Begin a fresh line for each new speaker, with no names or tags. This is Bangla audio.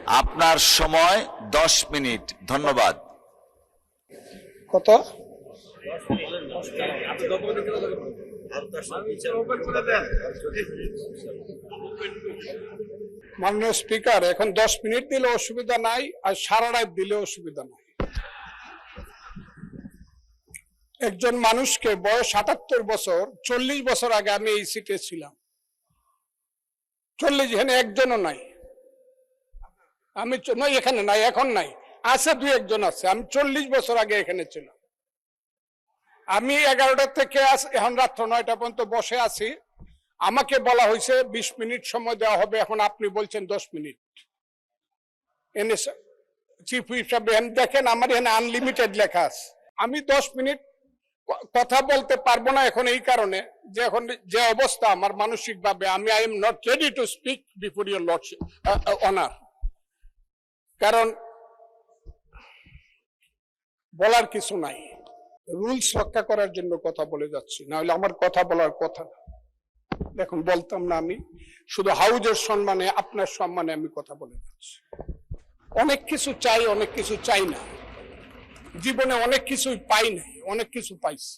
আপনার সময় 10 মিনিট। ধন্যবাদ।
কত? মাননীয় স্পিকার, এখন 10 মিনিট দিলে অসুবিধা নাই, আর সারা রাত দিলে অসুবিধা নাই। একজন মানুষকে বয়স 78 বছর, 40 বছর আগে আমি এই সিটে ছিলাম। 40, এখানে একজনও নাই। আমি নয়, এখানে নাই, এখন নাই, আছে 2-1 আছে। আমি 40 বছর আগে এখানে ছিলাম। আমি 11টা থেকে এখন রাত্র 9টা পর্যন্ত বসে আছি। আমাকে বলা হয়েছে 20 মিনিট সময় দেওয়া হবে, এখন আপনি বলছেন 10 মিনিট। এনে চিফ হুইপ সাহেব দেখেন, আমার এখানে আনলিমিটেড লেখা আছে। আমি 10 মিনিট কথা বলতে পারবো না এখন, এই কারণে যে এখন যে অবস্থা আমার মানসিক ভাবে, আমি I am not ready to speak before your lordship honour. কারণ বলার কিছু নাই, রুলস রক্ষা করার জন্য কথা বলে যাচ্ছি, না হলে আমার কথা বলার কথা না। দেখুন, বলতাম না, আমি শুধু হাউজের সম্মানে, আপনার সম্মানে আমি কথা বলে যাচ্ছি। অনেক কিছু চাই, অনেক কিছু চাই না, জীবনে অনেক কিছুই পাই নাই, অনেক কিছু পাইছি।